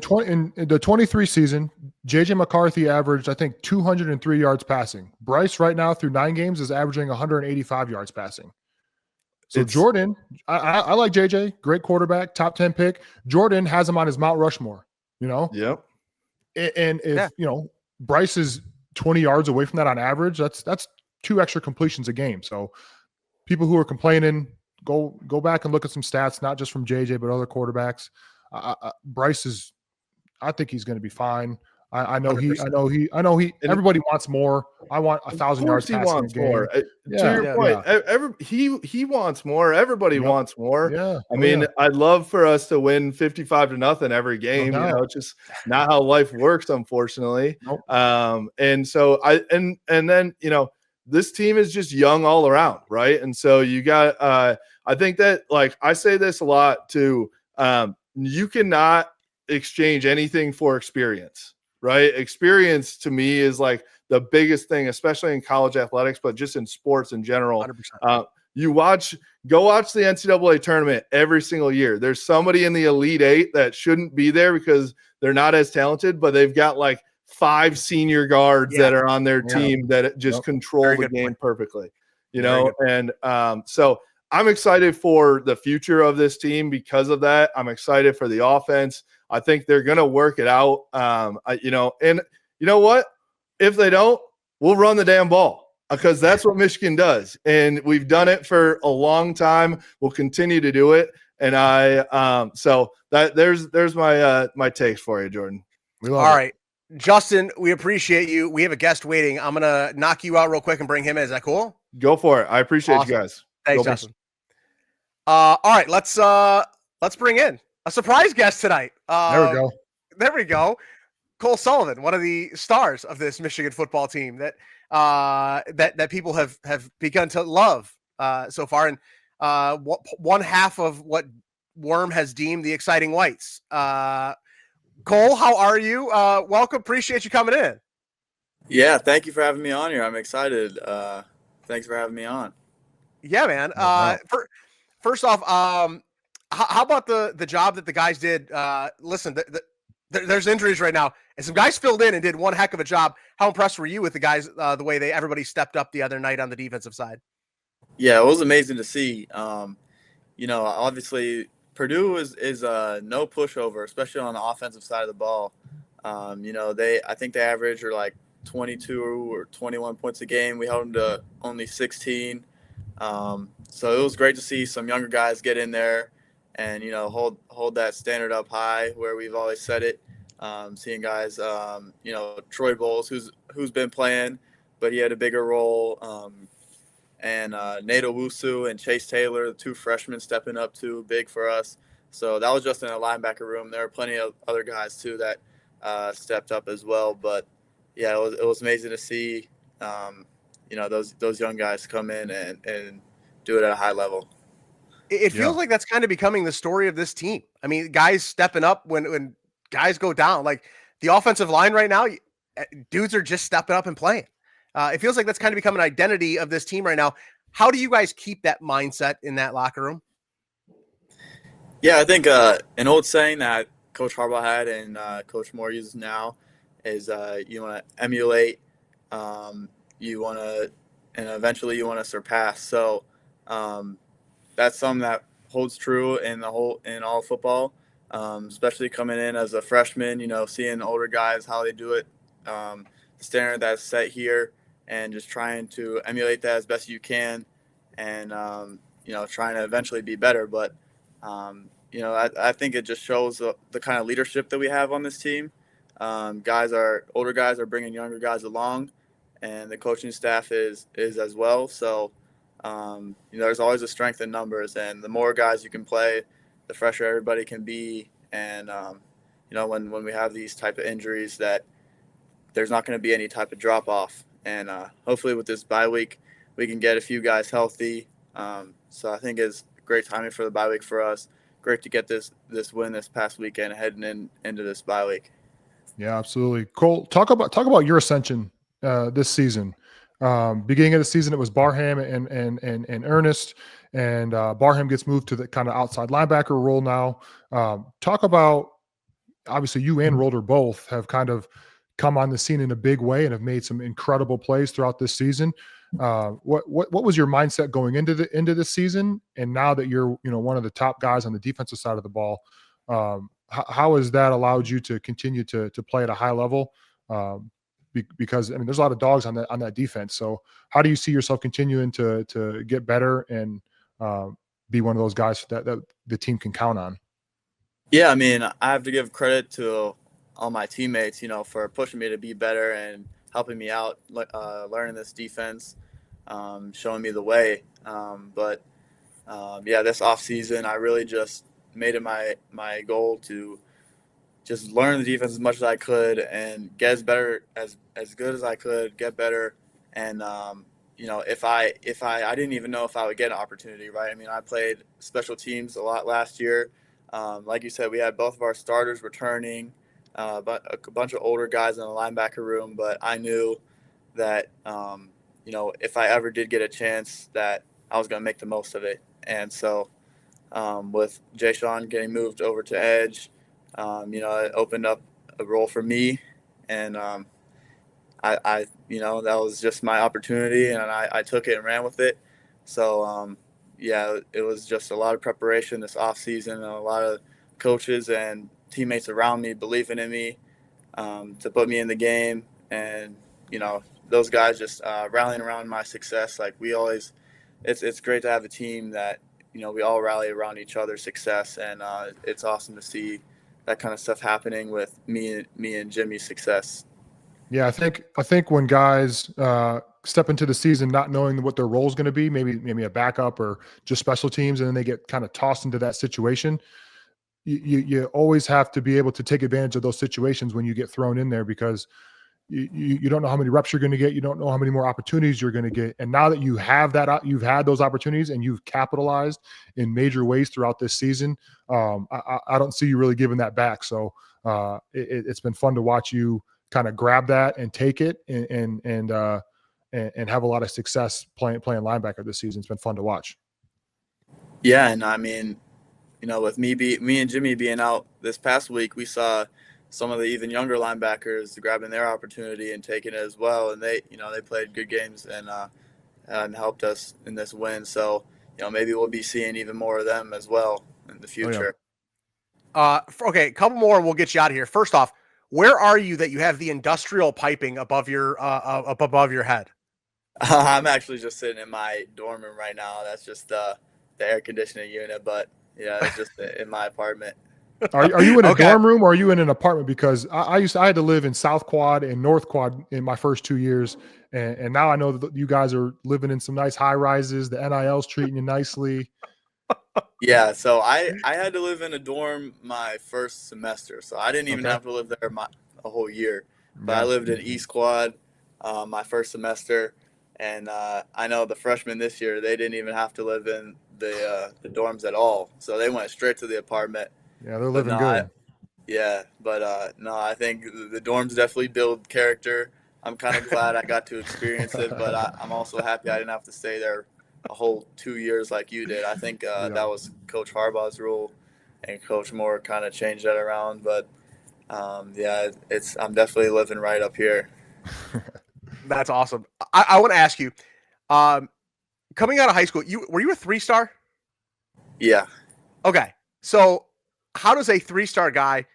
the 23 season, JJ McCarthy averaged, I think, 203 yards passing. Bryce right now through 9 games is averaging 185 yards passing. So Jordan, I like JJ, great quarterback, top 10 pick. Jordan has him on his Mount Rushmore, Yep. And if, Bryce is 20 yards away from that on average, that's 2 extra completions a game. So people who are complaining, go back and look at some stats, not just from JJ, but other quarterbacks. Bryce I think he's going to be fine. I know 100%. everybody wants more. I want 1,000 yards He passing wants a game. more. To your point, he wants more. Everybody wants more. Yeah. I mean, I'd love for us to win 55-0 every game. No It's just not how life works, unfortunately. Nope. And so and then this team is just young all around, right? And so you got I think that, like, I say this a lot too. You cannot exchange anything for experience, right? Experience to me is like the biggest thing, especially in college athletics, but just in sports in general. 100%. Go watch the NCAA tournament every single year. There's somebody in the Elite Eight that shouldn't be there because they're not as talented, but they've got like 5 senior guards that are on their team that just control the game perfectly, and so I'm excited for the future of this team because of that. I'm excited for the offense. I think they're going to work it out. And you know what? If they don't, we'll run the damn ball because that's what Michigan does. And we've done it for a long time. We'll continue to do it. And so there's my takes for you, Jordan. All right, Justin, we appreciate you. We have a guest waiting. I'm going to knock you out real quick and bring him in. Is that cool? Go for it. I appreciate you guys. Thanks, Justin. All right, let's bring in a surprise guest tonight. There we go. Cole Sullivan, one of the stars of this Michigan football team that people have begun to love so far, and one half of what Worm has deemed the exciting whites. Cole, how are you? Welcome. Appreciate you coming in. Yeah, thank you for having me on here. I'm excited. Thanks for having me on. Yeah, man. First off, how about the job that the guys did? Listen, there's injuries right now, and some guys filled in and did one heck of a job. How impressed were you with the guys, the way everybody stepped up the other night on the defensive side? Yeah, it was amazing to see. Obviously Purdue is no pushover, especially on the offensive side of the ball. I think they average are like 22 or 21 points a game. We held them to only 16. So it was great to see some younger guys get in there and, hold that standard up high where we've always said it. Seeing guys, Troy Bowles, who's been playing, but he had a bigger role. And Nate Owusu and Chase Taylor, the 2 freshmen stepping up too, big for us. So that was just in a linebacker room. There were plenty of other guys too that stepped up as well. But yeah, it was amazing to see, those young guys come in and do it at a high level. It feels like that's kind of becoming the story of this team. I mean, guys stepping up when guys go down. Like the offensive line right now, dudes are just stepping up and playing. It feels like that's kind of become an identity of this team right now. How do you guys keep that mindset in that locker room? Yeah, I think an old saying that Coach Harbaugh had and Coach Moore uses now is you want to emulate, you want to, and eventually you want to surpass. So that's something that holds true in all football, especially coming in as a freshman. Seeing older guys how they do it, the standard that's set here, and just trying to emulate that as best you can, and trying to eventually be better. But I think it just shows the kind of leadership that we have on this team. Older guys are bringing younger guys along, and the coaching staff is as well. So there's always a strength in numbers, and the more guys you can play, the fresher everybody can be. And when we have these type of injuries, that there's not going to be any type of drop off. And hopefully with this bye week, we can get a few guys healthy. So I think it's great timing for the bye week for us. Great to get this win this past weekend heading into this bye week. Yeah, absolutely. Cole, talk about your ascension this season. Beginning of the season, it was Barham and Ernest, and Barham gets moved to the kind of outside linebacker role now. Talk about, obviously you and Rolder both have kind of come on the scene in a big way and have made some incredible plays throughout this season. What was your mindset going into this season? And now that you're, one of the top guys on the defensive side of the ball, how has that allowed you to continue to play at a high level? Because there's a lot of dogs on that defense. So how do you see yourself continuing to get better and be one of those guys that the team can count on. Yeah, I mean, I have to give credit to all my teammates, for pushing me to be better and helping me out, learning this defense, showing me the way. But this off season, I really just made it my goal to just learn the defense as much as I could and get as good as I could, get better. And if I didn't even know if I would get an opportunity, right? I mean, I played special teams a lot last year. Like you said, we had both of our starters returning, but a bunch of older guys in the linebacker room. But I knew that if I ever did get a chance, that I was going to make the most of it. And so with Jay Sean getting moved over to edge, it opened up a role for me, and I that was just my opportunity, and I took it and ran with it. So it was just a lot of preparation this off season, and a lot of coaches and teammates around me believing in me to put me in the game, and those guys just rallying around my success. Like we always, it's great to have a team that we all rally around each other's success, and it's awesome to see that kind of stuff happening with me and Jimmy's success. Yeah, I think when guys step into the season not knowing what their role is going to be, maybe a backup or just special teams, and then they get kind of tossed into that situation, you always have to be able to take advantage of those situations when you get thrown in there, because you don't know how many reps you're going to get. You don't know how many more opportunities you're going to get. And now that you have that, you've had those opportunities and you've capitalized in major ways throughout this season. I don't see you really giving that back. So it's been fun to watch you kind of grab that and take it and have a lot of success playing linebacker this season. It's been fun to watch. Yeah, and I mean, with me and Jimmy being out this past week, we saw some of the even younger linebackers grabbing their opportunity and taking it as well, and they played good games and helped us in this win. So maybe we'll be seeing even more of them as well in the future. Oh, yeah. Okay, a couple more and we'll get you out of here. First off, where are you that you have the industrial piping above your up above your head? I'm actually just sitting in my dorm room right now. That's just the air conditioning unit, but yeah, it's just in my apartment. Are you in a dorm room or are you in an apartment? Because I had to live in South Quad and North Quad in my first 2 years, and now I know that you guys are living in some nice high rises. The NIL's treating you nicely. Yeah, so I had to live in a dorm my first semester, so I didn't even have to live there a whole year. But I lived in East Quad my first semester, and I know the freshmen this year, they didn't even have to live in the dorms at all, so they went straight to the apartment. Yeah, they're living good. I think the dorms definitely build character. I'm kind of glad I got to experience it, but I'm also happy I didn't have to stay there a whole 2 years like you did. I think that was Coach Harbaugh's rule, and Coach Moore kind of changed that around. But I'm definitely living right up here. That's awesome. I want to ask you, coming out of high school, were you a 3-star? Yeah. Okay, so how does a 3-star guy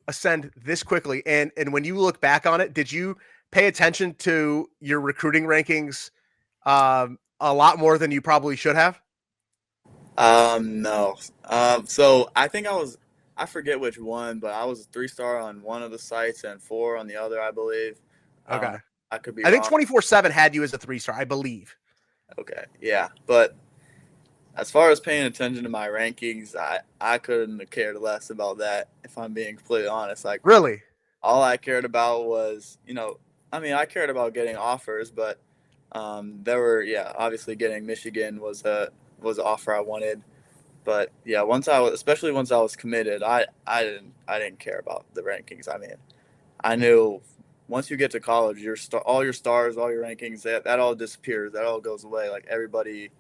ascend this quickly? And when you look back on it, did you pay attention to your recruiting rankings a lot more than you probably should have? No. So I think I forget which one, but I was a 3-star on one of the sites and 4 on the other, I believe. Okay. I could be I wrong. think 24/7 had you as a 3-star, I believe. Okay. Yeah. But as far as paying attention to my rankings, I couldn't have cared less about that, if I'm being completely honest. Like, really? All I cared about was, I cared about getting offers, but there were, obviously getting Michigan was an offer I wanted. But yeah, especially once I was committed, I didn't care about the rankings. I mean, I knew once you get to college, all your stars, all your rankings, that all disappears. That all goes away. Like everybody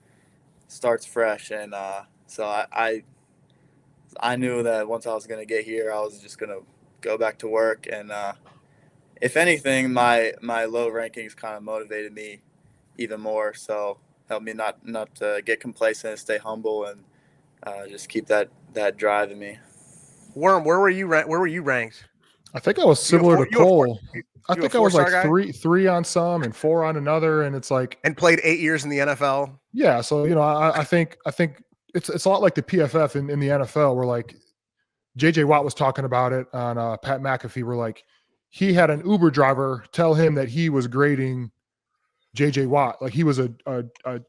starts fresh, and so I knew that once I was going to get here, I was just going to go back to work. And if anything, my low rankings kind of motivated me even more. So helped me not to get complacent, stay humble, and just keep that drive in me. Worm, where were you ranked? I think I was similar to Cole. I think I was like three on some and 4 on another, and it's like, and played 8 years in the NFL. Yeah, so I think it's a lot like the PFF in the NFL, where like JJ Watt was talking about it on Pat McAfee, where like he had an Uber driver tell him that he was grading JJ Watt, like he was a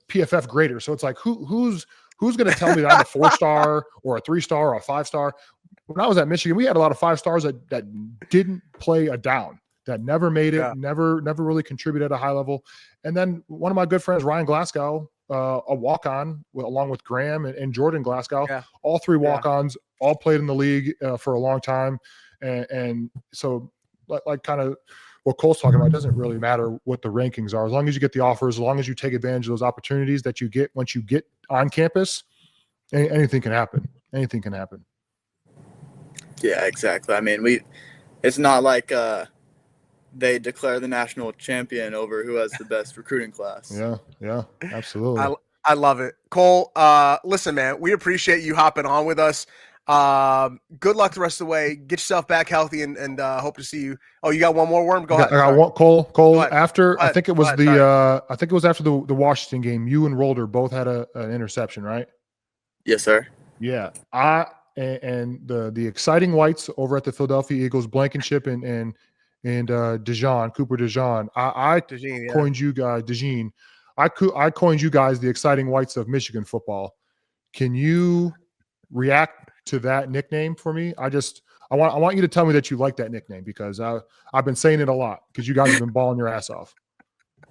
PFF grader. So it's like who's going to tell me that I'm a 4-star or a 3-star or a 5-star? When I was at Michigan, we had a lot of 5-stars that didn't play a down, that never made it, never really contributed at a high level. And then one of my good friends, Ryan Glasgow, a walk-on along with Graham and Jordan Glasgow, all 3 walk-ons, all played in the league for a long time. And so like kind of what Cole's talking about, it doesn't really matter what the rankings are. As long as you get the offers, as long as you take advantage of those opportunities that you get once you get on campus, anything can happen. Anything can happen. Yeah, exactly. I mean, it's not like they declare the national champion over who has the best recruiting class. Yeah, absolutely. I love it. Cole, listen, man, we appreciate you hopping on with us. Good luck the rest of the way. Get yourself back healthy and hope to see you. Oh, you got one more, Worm? Go ahead. I got one, Cole. After I think it was after the Washington game, you and Rolder both had an interception, right? Yes, sir. Yeah. And the exciting whites over at the Philadelphia Eagles, Blankenship and DeJean, Cooper DeJean. I coined you guys, DeJean. I coined you guys the exciting whites of Michigan football. Can you react to that nickname for me? I want you to tell me that you like that nickname, because I've been saying it a lot because you guys have been balling your ass off.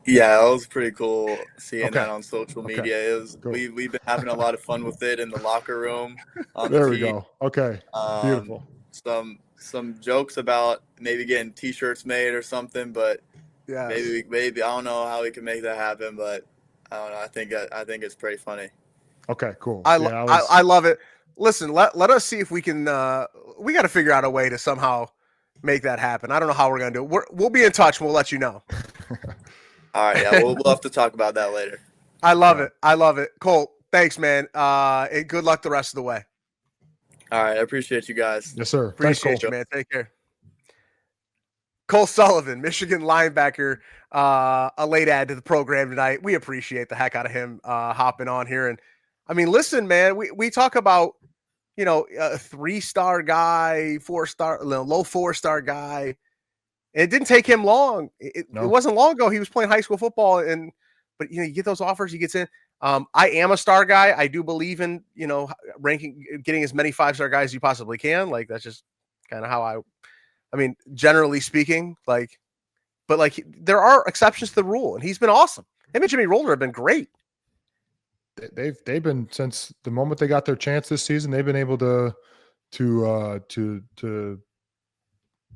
Yeah, it was pretty cool seeing that on social media. It was cool. We've been having a lot of fun with it in the locker room. There we go. Okay, beautiful. Some jokes about maybe getting T-shirts made or something, but maybe I don't know how we can make that happen, but I don't know. I think it's pretty funny. Okay, cool. I love it. Listen, let us see if we can. We got to figure out a way to somehow make that happen. I don't know how we're gonna do it. We'll be in touch. And we'll let you know. All right, yeah, we'll have to talk about that later. I love it. Cole, thanks, man. And good luck the rest of the way. All right, I appreciate you guys. Yes, sir. Appreciate you, man. Take care. Cole Sullivan, Michigan linebacker, a late add to the program tonight. We appreciate the heck out of him hopping on here. And I mean, listen, man, we talk about, a 3-star guy, 4-star, low 4-star guy. It didn't take him long. It wasn't long ago he was playing high school football, but you get those offers, he gets in. I am a star guy. I do believe in, getting as many 5-star guys as you possibly can. Like, that's just kind of how I mean, generally speaking, but there are exceptions to the rule, and he's been awesome. Him and Jimmy Rolder have been great. They've been, since the moment they got their chance this season, they've been able to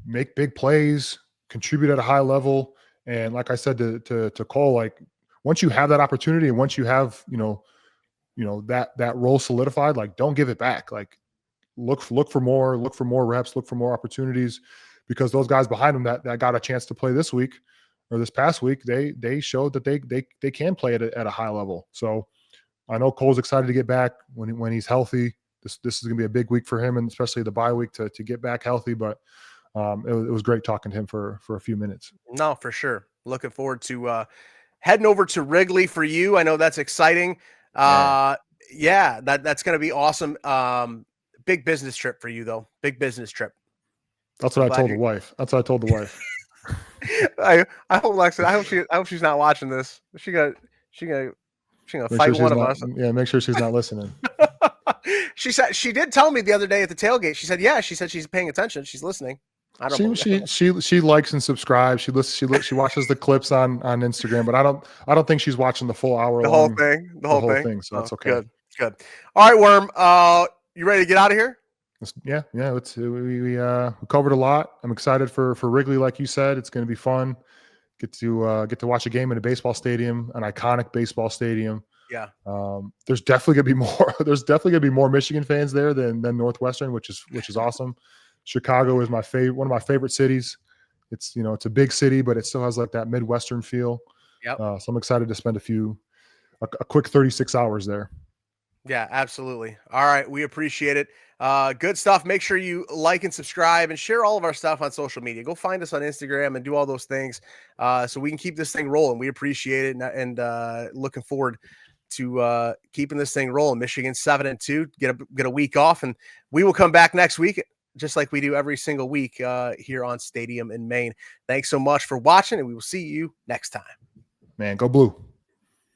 make big plays, contribute at a high level. And like I said to Cole, like, once you have that opportunity and once you have, that role solidified, like, don't give it back. Like, look for more reps, look for more opportunities, because those guys behind them that got a chance to play this week or this past week, they showed that they can play at a high level. So I know Cole's excited to get back when he's healthy. This is going to be a big week for him, and especially the bye week to get back healthy. But it was great talking to him for a few minutes. No, for sure. Looking forward to heading over to Wrigley for you. I know that's exciting. That's going to be awesome. Big business trip for you, though. Big business trip. That's what I told the wife. I hope Lexa. I hope she's not watching this. She gonna fight one of us. Yeah, make sure she's not listening. She did tell me the other day at the tailgate. She said she's paying attention. She's listening. I don't. She likes and subscribes. She watches the clips on Instagram, but I don't think she's watching the full hour. The whole thing. So that's okay. Good. All right, Worm. You ready to get out of here? Yeah. We covered a lot. I'm excited for Wrigley, like you said. It's going to be fun. Get to watch a game in a baseball stadium, an iconic baseball stadium. Yeah. There's definitely gonna be more. There's definitely gonna be more Michigan fans there than Northwestern, which is awesome. Chicago is one of my favorite cities. It's it's a big city, but it still has like that Midwestern feel. Yep. So I'm excited to spend a quick 36 hours there. Yeah, absolutely. All right, we appreciate it. Good stuff. Make sure you like and subscribe and share all of our stuff on social media. Go find us on Instagram and do all those things so we can keep this thing rolling. We appreciate it and looking forward to keeping this thing rolling. Michigan 7-2, get a week off, and we will come back next week, just like we do every single week here on Stadium in Maine. Thanks so much for watching, and we will see you next time. Man, go Blue.